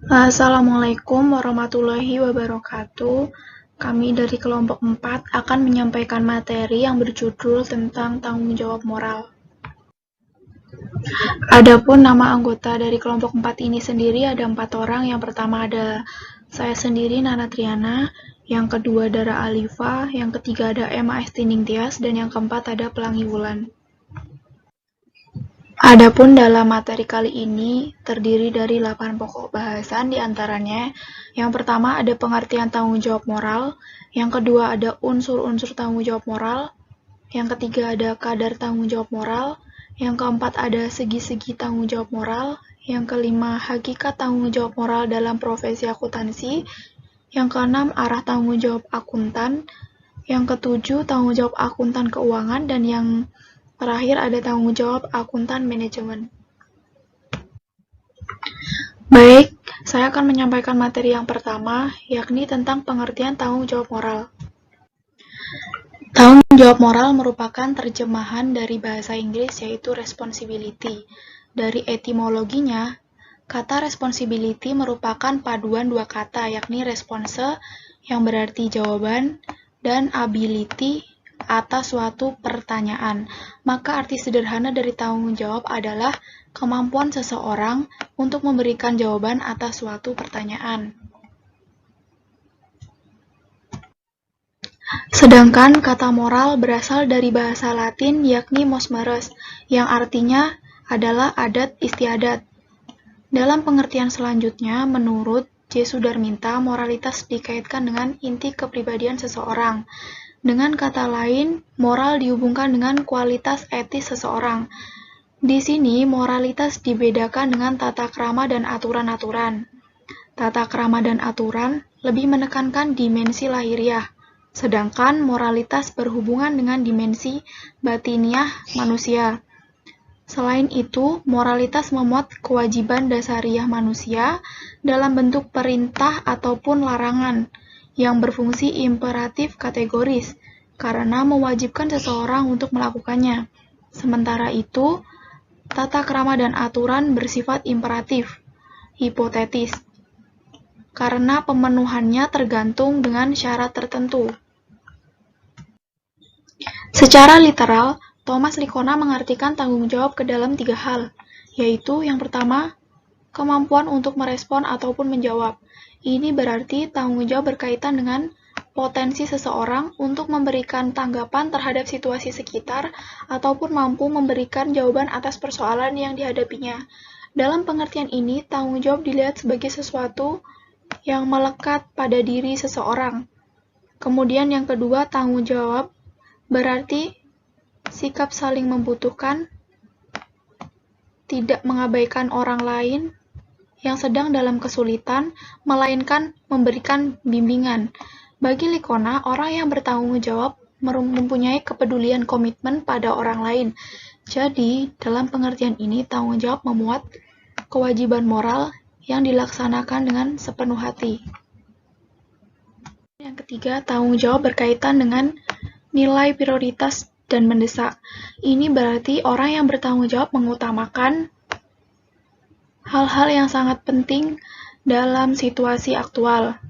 Assalamualaikum warahmatullahi wabarakatuh. Kami dari kelompok 4 akan menyampaikan materi yang berjudul tentang tanggung jawab moral. Adapun nama anggota dari kelompok 4 ini sendiri ada 4 orang. Yang pertama ada saya sendiri, Nana Triana. Yang kedua Dara Alifa. Yang ketiga ada Emma Estining Tias. Dan yang keempat ada Pelangi Wulan. Adapun dalam materi kali ini terdiri dari 8 pokok bahasan, diantaranya yang pertama ada pengertian tanggung jawab moral, yang kedua ada unsur-unsur tanggung jawab moral, yang ketiga ada kadar tanggung jawab moral, yang keempat ada segi-segi tanggung jawab moral, yang kelima hakikat tanggung jawab moral dalam profesi akuntansi, yang keenam arah tanggung jawab akuntan, yang ketujuh tanggung jawab akuntan keuangan, dan yang terakhir ada tanggung jawab akuntan manajemen. Baik, saya akan menyampaikan materi yang pertama, yakni tentang pengertian tanggung jawab moral. Tanggung jawab moral merupakan terjemahan dari bahasa Inggris yaitu responsibility. Dari etimologinya, kata responsibility merupakan paduan dua kata, yakni response yang berarti jawaban dan ability atas suatu pertanyaan. Maka arti sederhana dari tanggung jawab adalah kemampuan seseorang untuk memberikan jawaban atas suatu pertanyaan. Sedangkan kata moral berasal dari bahasa Latin yakni mores, yang artinya adalah adat istiadat. Dalam pengertian selanjutnya, menurut J. Sudarminta, moralitas dikaitkan dengan inti kepribadian seseorang. Dengan kata lain, moral dihubungkan dengan kualitas etis seseorang. Di sini, moralitas dibedakan dengan tata krama dan aturan-aturan. Tata krama dan aturan lebih menekankan dimensi lahiriah, sedangkan moralitas berhubungan dengan dimensi batiniah manusia. Selain itu, moralitas memuat kewajiban dasariah manusia dalam bentuk perintah ataupun larangan, yang berfungsi imperatif kategoris, karena mewajibkan seseorang untuk melakukannya. Sementara itu, tata krama dan aturan bersifat imperatif, hipotetis, karena pemenuhannya tergantung dengan syarat tertentu. Secara literal, Thomas Likona mengartikan tanggung jawab ke dalam 3 hal, yaitu yang pertama, kemampuan untuk merespon ataupun menjawab. Ini berarti tanggung jawab berkaitan dengan potensi seseorang untuk memberikan tanggapan terhadap situasi sekitar ataupun mampu memberikan jawaban atas persoalan yang dihadapinya. Dalam pengertian ini, tanggung jawab dilihat sebagai sesuatu yang melekat pada diri seseorang. Kemudian yang kedua, tanggung jawab berarti sikap saling membutuhkan, tidak mengabaikan orang lain yang sedang dalam kesulitan, melainkan memberikan bimbingan. Bagi Likona, orang yang bertanggung jawab mempunyai kepedulian komitmen pada orang lain. Jadi, dalam pengertian ini, tanggung jawab memuat kewajiban moral yang dilaksanakan dengan sepenuh hati. Yang ketiga, tanggung jawab berkaitan dengan nilai prioritas dan mendesak. Ini berarti orang yang bertanggung jawab mengutamakan hal-hal yang sangat penting dalam situasi aktual.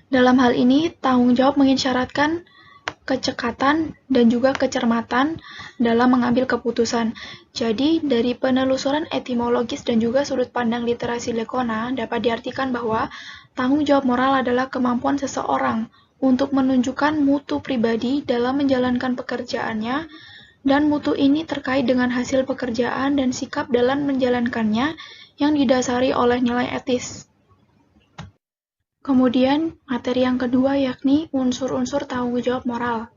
Dalam hal ini, tanggung jawab mengisyaratkan kecekatan dan juga kecermatan dalam mengambil keputusan. Jadi, dari penelusuran etimologis dan juga sudut pandang literasi Likona, dapat diartikan bahwa tanggung jawab moral adalah kemampuan seseorang untuk menunjukkan mutu pribadi dalam menjalankan pekerjaannya, dan mutu ini terkait dengan hasil pekerjaan dan sikap dalam menjalankannya yang didasari oleh nilai etis. Kemudian, materi yang kedua yakni unsur-unsur tanggung jawab moral.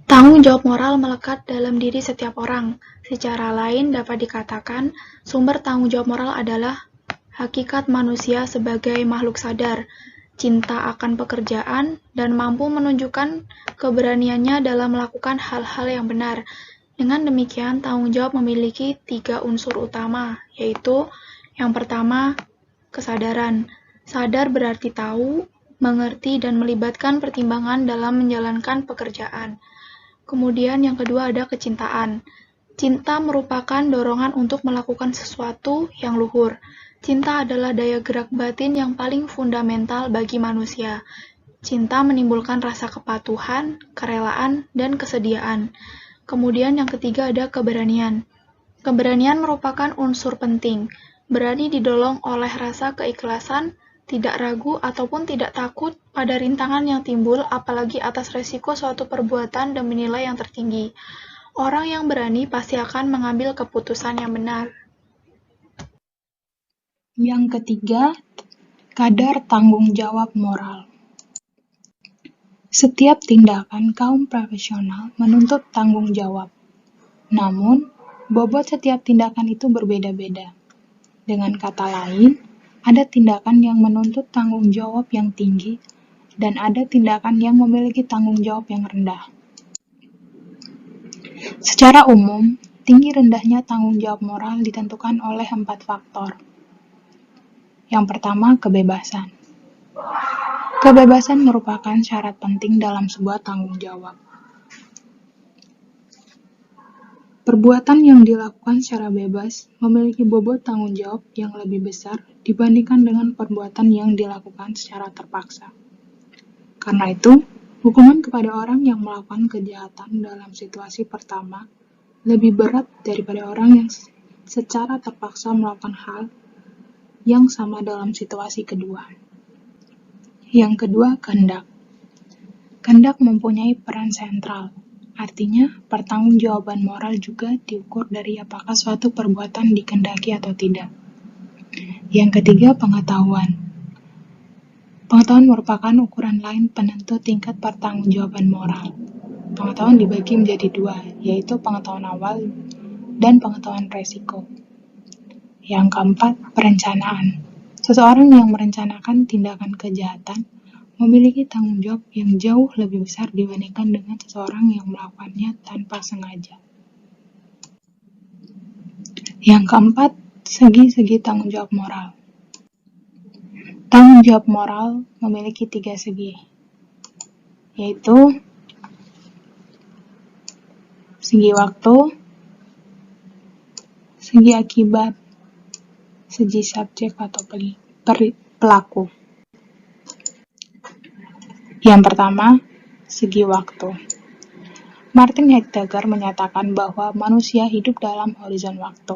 Tanggung jawab moral melekat dalam diri setiap orang. Secara lain dapat dikatakan, sumber tanggung jawab moral adalah hakikat manusia sebagai makhluk sadar, cinta akan pekerjaan, dan mampu menunjukkan keberaniannya dalam melakukan hal-hal yang benar. Dengan demikian, tanggung jawab memiliki 3 unsur utama, yaitu yang pertama, kesadaran. Sadar berarti tahu, mengerti, dan melibatkan pertimbangan dalam menjalankan pekerjaan. Kemudian yang kedua ada kecintaan. Cinta merupakan dorongan untuk melakukan sesuatu yang luhur. Cinta adalah daya gerak batin yang paling fundamental bagi manusia. Cinta menimbulkan rasa kepatuhan, kerelaan, dan kesediaan. Kemudian yang ketiga ada keberanian. Keberanian merupakan unsur penting. Berani didolong oleh rasa keikhlasan, tidak ragu ataupun tidak takut pada rintangan yang timbul, apalagi atas resiko suatu perbuatan demi nilai yang tertinggi. Orang yang berani pasti akan mengambil keputusan yang benar. Yang ketiga, kadar tanggung jawab moral. Setiap tindakan kaum profesional menuntut tanggung jawab. Namun, bobot setiap tindakan itu berbeda-beda. Dengan kata lain, ada tindakan yang menuntut tanggung jawab yang tinggi, dan ada tindakan yang memiliki tanggung jawab yang rendah. Secara umum, tinggi rendahnya tanggung jawab moral ditentukan oleh 4 faktor. Yang pertama, kebebasan. Kebebasan merupakan syarat penting dalam sebuah tanggung jawab. Perbuatan yang dilakukan secara bebas memiliki bobot tanggung jawab yang lebih besar dibandingkan dengan perbuatan yang dilakukan secara terpaksa. Karena itu, hukuman kepada orang yang melakukan kejahatan dalam situasi pertama lebih berat daripada orang yang secara terpaksa melakukan hal yang sama dalam situasi kedua. Yang kedua, kehendak. Kehendak mempunyai peran sentral. Artinya, pertanggungjawaban moral juga diukur dari apakah suatu perbuatan dikehendaki atau tidak. Yang ketiga, pengetahuan. Pengetahuan merupakan ukuran lain penentu tingkat pertanggungjawaban moral. Pengetahuan dibagi menjadi 2, yaitu pengetahuan awal dan pengetahuan resiko. Yang keempat, perencanaan. Seseorang yang merencanakan tindakan kejahatan memiliki tanggung jawab yang jauh lebih besar dibandingkan dengan seseorang yang melakukannya tanpa sengaja. Yang keempat, segi-segi tanggung jawab moral. Tanggung jawab moral memiliki 3 segi, yaitu segi waktu, segi akibat, segi subjek atau pelaku. Yang pertama, segi waktu. Martin Heidegger menyatakan bahwa manusia hidup dalam horizon waktu.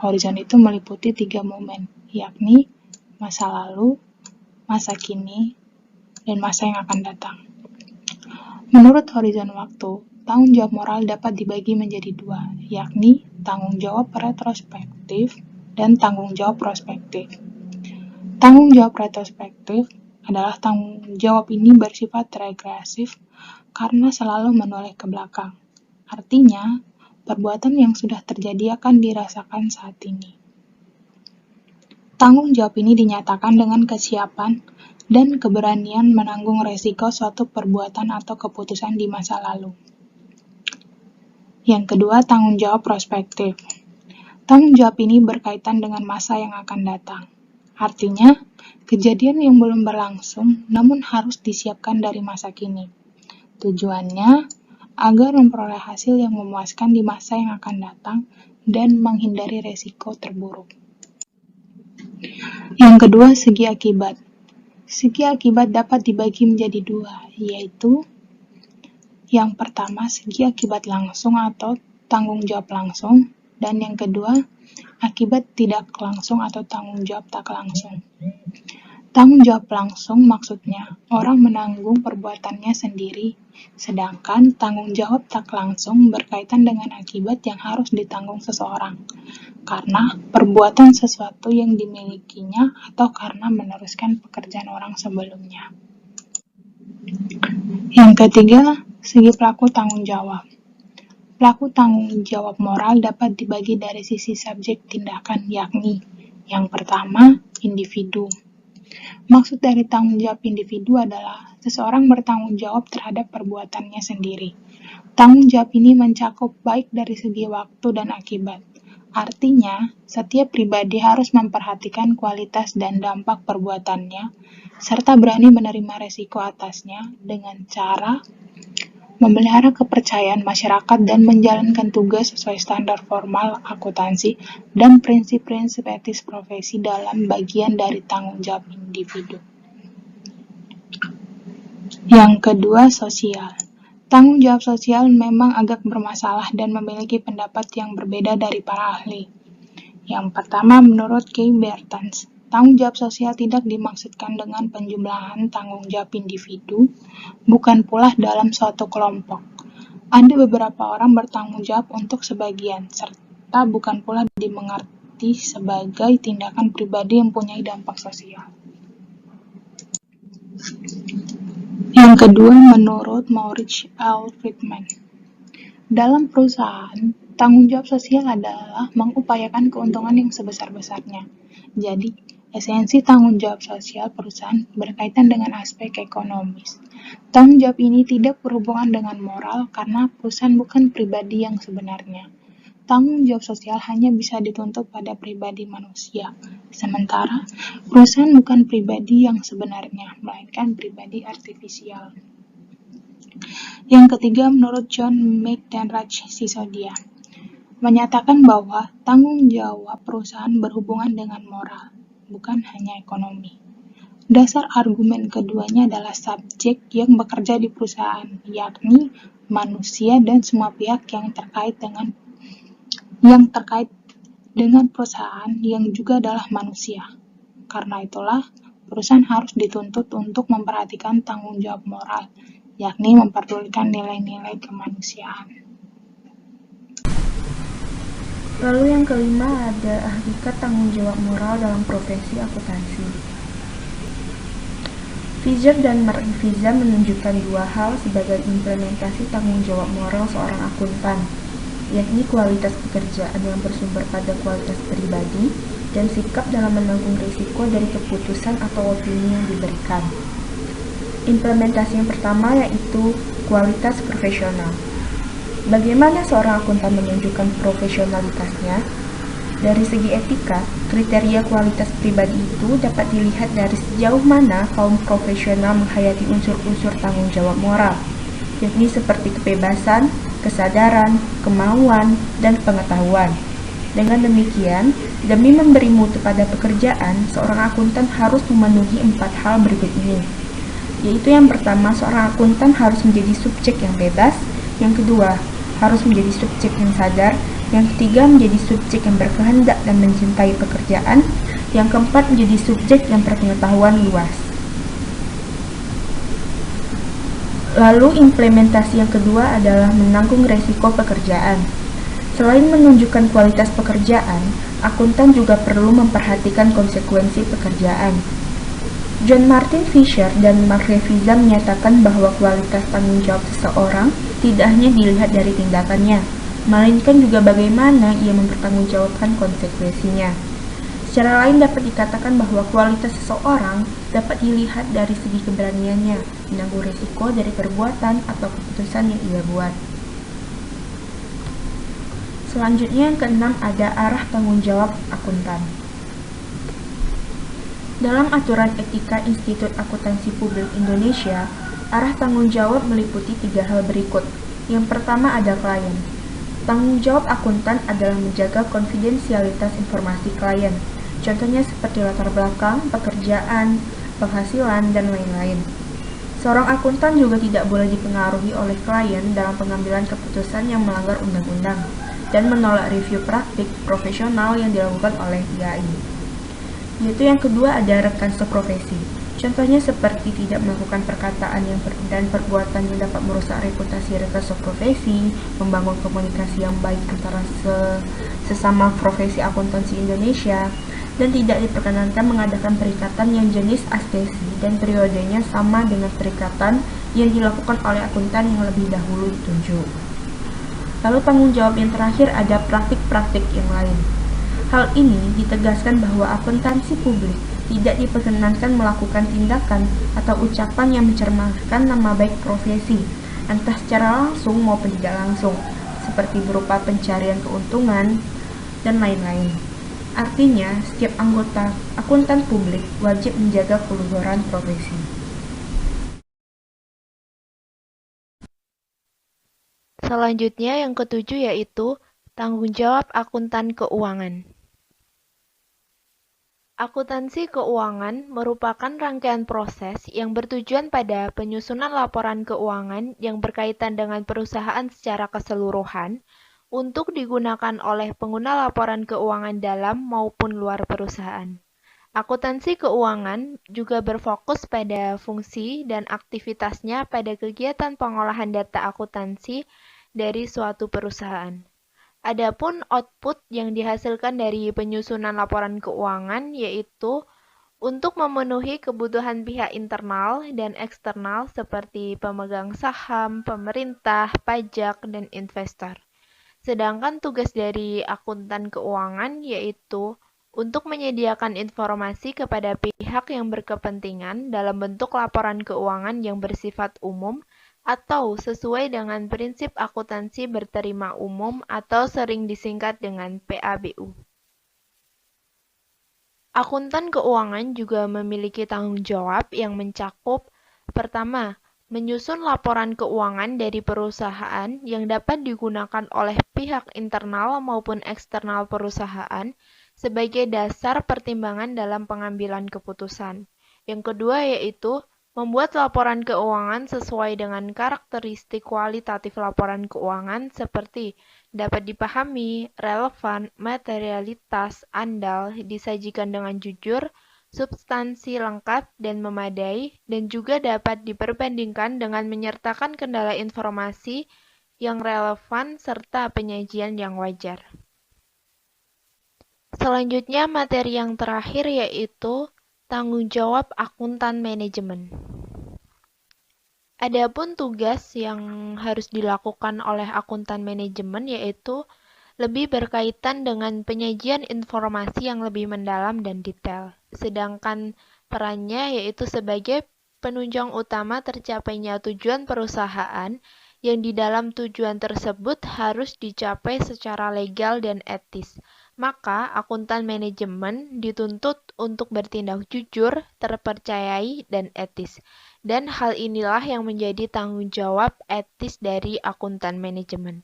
Horizon itu meliputi 3 momen, yakni masa lalu, masa kini, dan masa yang akan datang. Menurut horizon waktu, tanggung jawab moral dapat dibagi menjadi 2, yakni tanggung jawab retrospektif dan tanggung jawab prospektif. Tanggung jawab retrospektif adalah tanggung jawab ini bersifat regresif karena selalu menoleh ke belakang. Artinya, perbuatan yang sudah terjadi akan dirasakan saat ini. Tanggung jawab ini dinyatakan dengan kesiapan dan keberanian menanggung resiko suatu perbuatan atau keputusan di masa lalu. Yang kedua, tanggung jawab prospektif. Tanggung jawab ini berkaitan dengan masa yang akan datang. Artinya, kejadian yang belum berlangsung namun harus disiapkan dari masa kini. Tujuannya agar memperoleh hasil yang memuaskan di masa yang akan datang dan menghindari resiko terburuk. Yang kedua, segi akibat. Segi akibat dapat dibagi menjadi 2, yaitu yang pertama, segi akibat langsung atau tanggung jawab langsung, dan yang kedua, akibat tidak langsung atau tanggung jawab tak langsung. Tanggung jawab langsung maksudnya orang menanggung perbuatannya sendiri, sedangkan tanggung jawab tak langsung berkaitan dengan akibat yang harus ditanggung seseorang, karena perbuatan sesuatu yang dimilikinya atau karena meneruskan pekerjaan orang sebelumnya. Yang ketiga, segi pelaku tanggung jawab. Pelaku tanggung jawab moral dapat dibagi dari sisi subjek tindakan, yakni yang pertama, individu. Maksud dari tanggung jawab individu adalah seseorang bertanggung jawab terhadap perbuatannya sendiri. Tanggung jawab ini mencakup baik dari segi waktu dan akibat. Artinya, setiap pribadi harus memperhatikan kualitas dan dampak perbuatannya, serta berani menerima resiko atasnya dengan cara memelihara kepercayaan masyarakat dan menjalankan tugas sesuai standar formal akuntansi dan prinsip-prinsip etis profesi dalam bagian dari tanggung jawab individu. Yang kedua, sosial. Tanggung jawab sosial memang agak bermasalah dan memiliki pendapat yang berbeda dari para ahli. Yang pertama, menurut Kay Bertens, tanggung jawab sosial tidak dimaksudkan dengan penjumlahan tanggung jawab individu, bukan pula dalam suatu kelompok. Ada beberapa orang bertanggung jawab untuk sebagian, serta bukan pula dimengerti sebagai tindakan pribadi yang mempunyai dampak sosial. Yang kedua, menurut Maurice L. Friedman, dalam perusahaan, tanggung jawab sosial adalah mengupayakan keuntungan yang sebesar-besarnya. Jadi, esensi tanggung jawab sosial perusahaan berkaitan dengan aspek ekonomis. Tanggung jawab ini tidak berhubungan dengan moral karena perusahaan bukan pribadi yang sebenarnya. Tanggung jawab sosial hanya bisa dituntut pada pribadi manusia, sementara perusahaan bukan pribadi yang sebenarnya, melainkan pribadi artifisial. Yang ketiga, menurut John McDenrach Sisodia, menyatakan bahwa tanggung jawab perusahaan berhubungan dengan moral, bukan hanya ekonomi. Dasar argumen keduanya adalah subjek yang bekerja di perusahaan, yakni manusia dan semua pihak yang terkait dengan perusahaan yang juga adalah manusia. Karena itulah, perusahaan harus dituntut untuk memperhatikan tanggung jawab moral, yakni memperdulikan nilai-nilai kemanusiaan. Lalu yang kelima ada hakikat tanggung jawab moral dalam profesi akuntansi. Fisher dan Mark-Viza menunjukkan dua hal sebagai implementasi tanggung jawab moral seorang akuntan, yakni kualitas pekerjaan yang bersumber pada kualitas pribadi dan sikap dalam menanggung risiko dari keputusan atau opini yang diberikan. Implementasi yang pertama yaitu kualitas profesional. Bagaimana seorang akuntan menunjukkan profesionalitasnya? Dari segi etika, kriteria kualitas pribadi itu dapat dilihat dari sejauh mana kaum profesional menghayati unsur-unsur tanggung jawab moral, yakni seperti kebebasan, kesadaran, kemauan, dan pengetahuan. Dengan demikian, demi memberi mutu pada pekerjaan, seorang akuntan harus memenuhi 4 hal berikut ini, yaitu yang pertama, seorang akuntan harus menjadi subjek yang bebas, yang kedua, harus menjadi subjek yang sadar, yang ketiga menjadi subjek yang berkehendak dan mencintai pekerjaan, yang keempat menjadi subjek yang berpengetahuan luas. Lalu implementasi yang kedua adalah menanggung resiko pekerjaan. Selain menunjukkan kualitas pekerjaan, akuntan juga perlu memperhatikan konsekuensi pekerjaan. John Martin Fisher dan Mark-Viza menyatakan bahwa kualitas tanggung jawab seseorang tidak hanya dilihat dari tindakannya, melainkan juga bagaimana ia mempertanggungjawabkan konsekuensinya. Secara lain dapat dikatakan bahwa kualitas seseorang dapat dilihat dari segi keberaniannya menanggung risiko dari perbuatan atau keputusan yang ia buat. Selanjutnya yang keenam ada arah tanggung jawab akuntan. Dalam aturan etika Institut Akuntansi Publik Indonesia, arah tanggung jawab meliputi 3 hal berikut. Yang pertama ada klien. Tanggung jawab akuntan adalah menjaga konfidensialitas informasi klien. Contohnya seperti latar belakang, pekerjaan, penghasilan, dan lain-lain. Seorang akuntan juga tidak boleh dipengaruhi oleh klien dalam pengambilan keputusan yang melanggar undang-undang dan menolak review praktik profesional yang dilakukan oleh IAI. Yaitu yang kedua ada rekan seprofesi. Contohnya seperti tidak melakukan perkataan dan perbuatan yang dapat merusak reputasi rekan seprofesi, membangun komunikasi yang baik antara sesama profesi akuntansi Indonesia, dan tidak diperkenankan mengadakan perikatan yang jenis astesi dan periodenya sama dengan perikatan yang dilakukan oleh akuntan yang lebih dahulu ditunjuk. Lalu tanggung jawab yang terakhir ada praktik-praktik yang lain. Hal ini ditegaskan bahwa akuntansi publik tidak diperkenankan melakukan tindakan atau ucapan yang mencerminkan nama baik profesi, entah secara langsung maupun tidak langsung, seperti berupa pencarian keuntungan, dan lain-lain. Artinya, setiap anggota akuntan publik wajib menjaga keluhuran profesi. Selanjutnya yang ketujuh yaitu tanggung jawab akuntan keuangan. Akuntansi keuangan merupakan rangkaian proses yang bertujuan pada penyusunan laporan keuangan yang berkaitan dengan perusahaan secara keseluruhan untuk digunakan oleh pengguna laporan keuangan dalam maupun luar perusahaan. Akuntansi keuangan juga berfokus pada fungsi dan aktivitasnya pada kegiatan pengolahan data akuntansi dari suatu perusahaan. Adapun output yang dihasilkan dari penyusunan laporan keuangan yaitu untuk memenuhi kebutuhan pihak internal dan eksternal seperti pemegang saham, pemerintah, pajak, dan investor. Sedangkan tugas dari akuntan keuangan yaitu untuk menyediakan informasi kepada pihak yang berkepentingan dalam bentuk laporan keuangan yang bersifat umum atau sesuai dengan prinsip akuntansi berterima umum atau sering disingkat dengan PABU. Akuntan keuangan juga memiliki tanggung jawab yang mencakup pertama, menyusun laporan keuangan dari perusahaan yang dapat digunakan oleh pihak internal maupun eksternal perusahaan sebagai dasar pertimbangan dalam pengambilan keputusan. Yang kedua yaitu membuat laporan keuangan sesuai dengan karakteristik kualitatif laporan keuangan seperti dapat dipahami, relevan, materialitas, andal, disajikan dengan jujur, substansi lengkap dan memadai, dan juga dapat diperbandingkan dengan menyertakan kendala informasi yang relevan serta penyajian yang wajar. Selanjutnya materi yang terakhir yaitu tanggung jawab akuntan manajemen. Adapun tugas yang harus dilakukan oleh akuntan manajemen yaitu lebih berkaitan dengan penyajian informasi yang lebih mendalam dan detail. Sedangkan perannya yaitu sebagai penunjang utama tercapainya tujuan perusahaan yang di dalam tujuan tersebut harus dicapai secara legal dan etis. Maka akuntan manajemen dituntut untuk bertindak jujur, terpercayai, dan etis. Dan hal inilah yang menjadi tanggung jawab etis dari akuntan manajemen.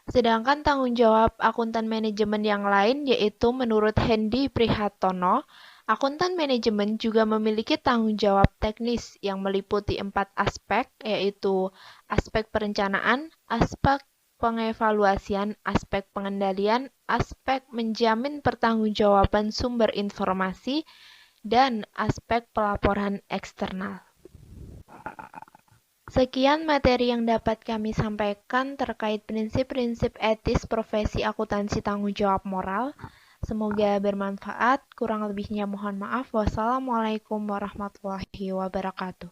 Sedangkan tanggung jawab akuntan manajemen yang lain yaitu menurut Hendy Prihatono, akuntan manajemen juga memiliki tanggung jawab teknis yang meliputi 4 aspek yaitu aspek perencanaan, aspek pengevaluasian, aspek pengendalian, aspek menjamin pertanggungjawaban sumber informasi, dan aspek pelaporan eksternal. Sekian materi yang dapat kami sampaikan terkait prinsip-prinsip etis profesi akuntansi tanggung jawab moral. Semoga bermanfaat. Kurang lebihnya mohon maaf. Wassalamualaikum warahmatullahi wabarakatuh.